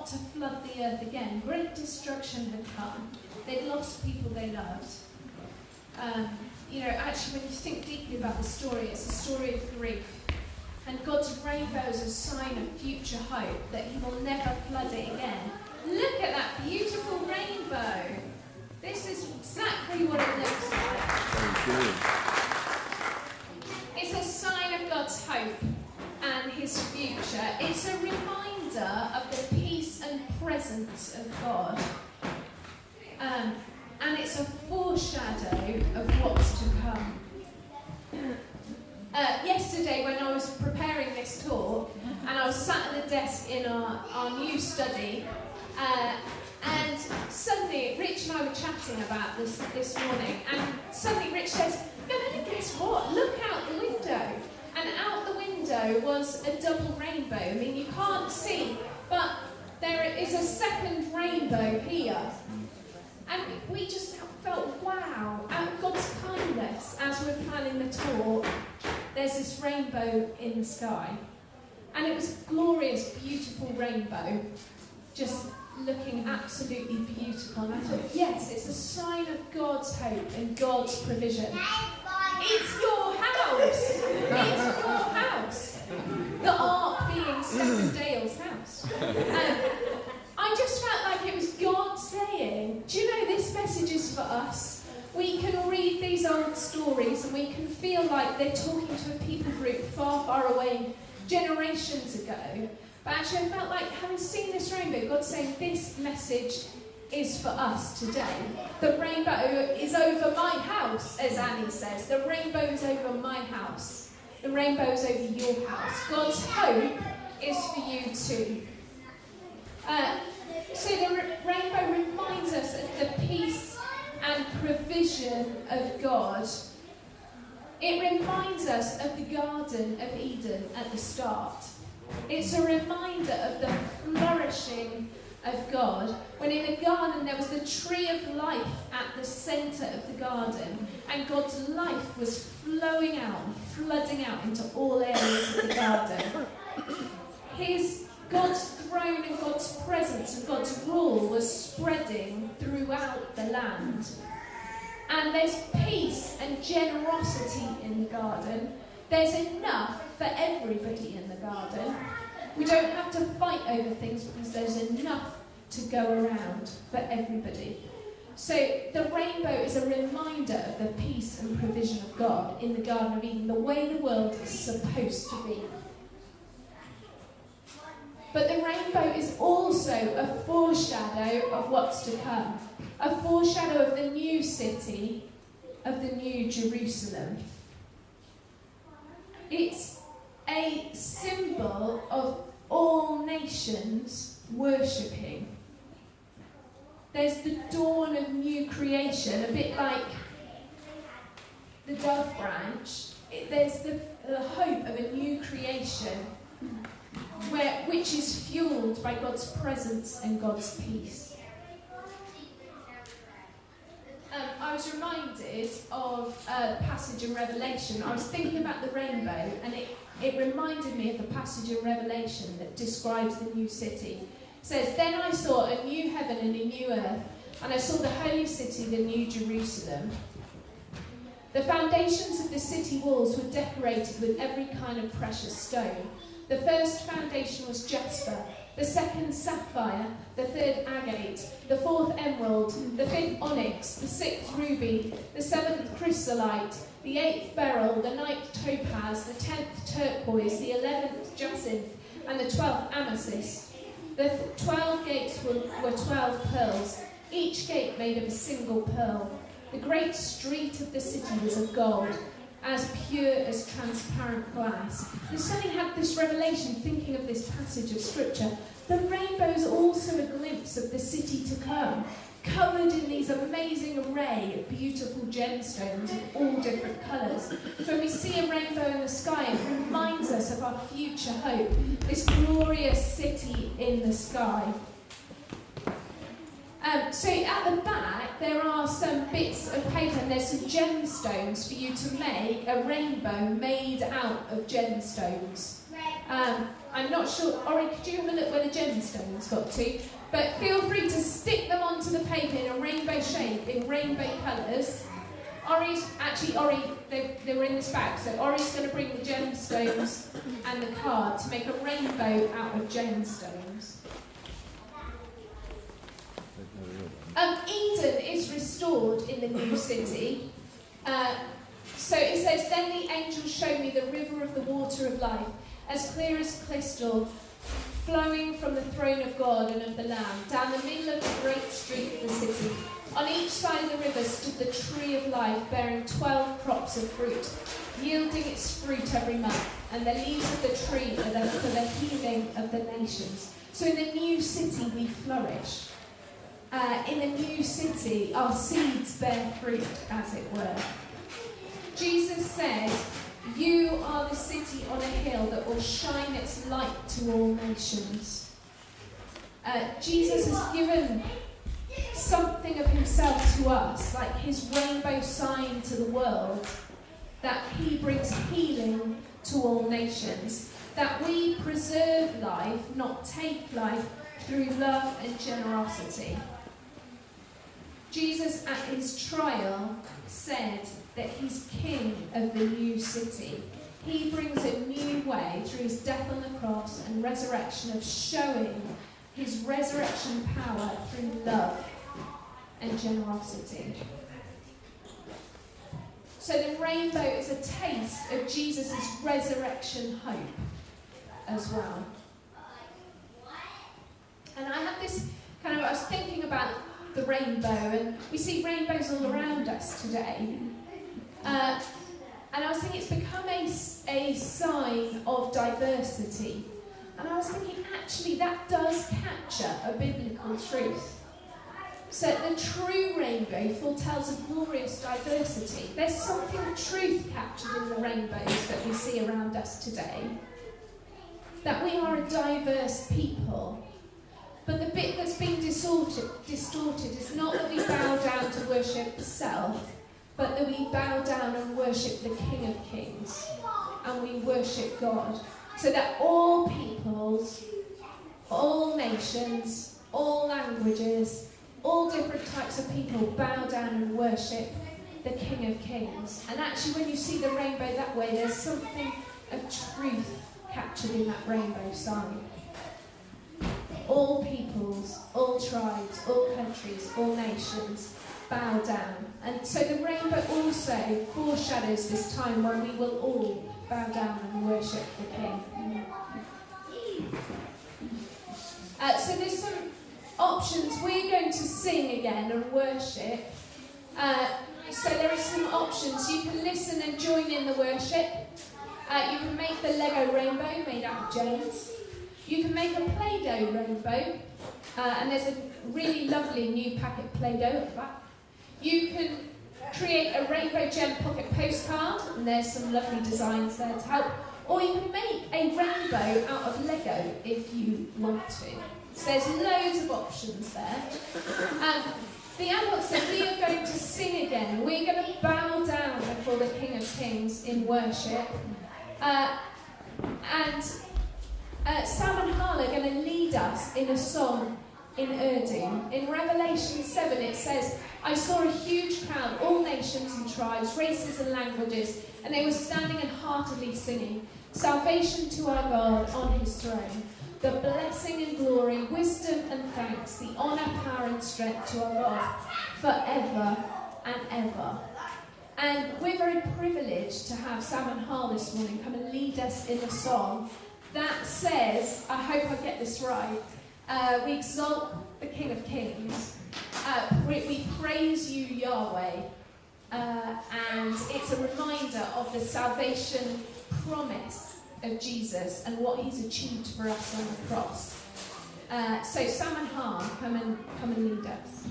not to flood the earth again. Great destruction had come. They'd lost people they loved. Actually, when you think deeply about the story, it's a story of grief. And God's rainbow is a sign of future hope, that he will never flood it again. Look at that beautiful rainbow. This is exactly what it looks like. It's a sign of God's hope and his future. It's a reminder of the peace and presence of God. And it's a foreshadow of what's to come. Yesterday, when I was preparing this talk, and I was sat at the desk in our new study, and suddenly Rich and I were chatting about this morning, and suddenly Rich says, "No, guess what? Look out the window." And out the window was a double rainbow. I mean, you can't see, but there is a second rainbow here. And we just felt, wow, out of God's kindness, as we're planning the talk, there's this rainbow in the sky. And it was a glorious, beautiful rainbow, just looking absolutely beautiful. And I thought, yes, it's a sign of God's hope and God's provision. It's your house! It's your house! The ark being Stephen Dale's house. I just felt like it was God saying, do you know this message is for us? We can read these old stories and we can feel like they're talking to a people group far, far away generations ago. But actually I felt like, having seen this rainbow, God's saying this message is for us today. The rainbow is over my house, as Annie says. The rainbow is over my house. The rainbow is over your house. God's hope is for you too. So the rainbow reminds us of the peace and provision of God. It reminds us of the Garden of Eden at the start. It's a reminder of the flourishing of God, when in the garden there was the tree of life at the centre of the garden, and God's life was flowing out and flooding out into all areas of the garden. God's throne and God's presence and God's rule was spreading throughout the land. And there's peace and generosity in the garden. There's enough for everybody in the garden. We don't have to fight over things because there's enough to go around for everybody. So the rainbow is a reminder of the peace and provision of God in the Garden of Eden, the way the world is supposed to be. But the rainbow is also a foreshadow of what's to come, a foreshadow of the new city, of the new Jerusalem. It's a symbol of all nations worshipping. There's the dawn of new creation, a bit like the dove branch. There's the hope of a new creation, which is fueled by God's presence and God's peace. I was reminded of a passage in Revelation. I was thinking about the rainbow, and it reminded me of the passage in Revelation that describes the new city. It says, "Then I saw a new heaven and a new earth, and I saw the holy city, the new Jerusalem. The foundations of the city walls were decorated with every kind of precious stone. The first foundation was jasper, the second sapphire, the third agate, the fourth emerald, the fifth onyx, the sixth ruby, the seventh chrysolite, the eighth beryl, the ninth topaz, the 10th turquoise, the 11th jacinth, and the 12th amethyst. The 12 gates were 12 pearls, each gate made of a single pearl. The great street of the city was of gold, as pure as transparent glass." And suddenly had this revelation, thinking of this passage of scripture. The rainbow is also a glimpse of the city to come, covered in these amazing array of beautiful gemstones of all different colours. So when we see a rainbow in the sky, it reminds us of our future hope, this glorious city in the sky. So at the back there are some bits of paper, and there's some gemstones for you to make a rainbow made out of gemstones. I'm not sure, Ori, could you have a look where the gemstones got to? But feel free to stick them onto the paper in a rainbow shape, in rainbow colours. Ori, they were in this bag, so Ori's going to bring the gemstones and the card to make a rainbow out of gemstones. Eden is restored in the new city. So it says, then the angel showed me the river of the water of life, as clear as crystal, flowing from the throne of God and of the Lamb, down the middle of the great street of the city. On each side of the river stood the tree of life, bearing 12 crops of fruit, yielding its fruit every month, and the leaves of the tree are for the healing of the nations. So in the new city we flourish. In the new city our seeds bear fruit, as it were. Jesus said, you are the city on a hill that will shine its light to all nations. Jesus has given something of himself to us, like his rainbow sign to the world, that he brings healing to all nations, that we preserve life, not take life, through love and generosity. Jesus at his trial said that he's king of the new city. He brings a new way through his death on the cross and resurrection, of showing his resurrection power through love and generosity. So the rainbow is a taste of Jesus' resurrection hope as well. And I have this I was thinking about the rainbow, and we see rainbows all around us today. And I was thinking it's become a sign of diversity. And I was thinking, actually, that does capture a biblical truth. So the true rainbow foretells a glorious diversity. There's something of truth captured in the rainbows that we see around us today. That we are a diverse people. But the bit that's been distorted is not that we bow down to worship self, but that we bow down and worship the King of Kings. And we worship God. So that all peoples, all nations, all languages, all different types of people bow down and worship the King of Kings. And actually when you see the rainbow that way, there's something of truth captured in that rainbow sign. All peoples, all tribes, all countries, all nations bow down. And so the rainbow also foreshadows this time when we will all bow down and worship the King. So there's some options. We're going to sing again and worship. So there are some options. You can listen and join in the worship. You can make the Lego rainbow made out of gems. You can make a Play-Doh rainbow. And there's a really lovely new packet Play-Doh at the back. You can create a rainbow gem pocket postcard, and there's some lovely designs there to help. Or you can make a rainbow out of Lego if you want to. So there's loads of options there. The adults said we are going to sing again. We're going to bow down before the King of Kings in worship. And Sam and Harl are going to lead us in a song in Urdu. In Revelation 7 it says, I saw a huge crowd, all nations and tribes, races and languages, and they were standing and heartily singing, salvation to our God on his throne, the blessing and glory, wisdom and thanks, the honour, power and strength to our God, forever and ever. And we're very privileged to have Sam and Harl this morning come and lead us in a song that says, I hope I get this right, we exalt the King of Kings, we praise you, Yahweh, and it's a reminder of the salvation promise of Jesus and what he's achieved for us on the cross. So Sam and Harl, come and lead us.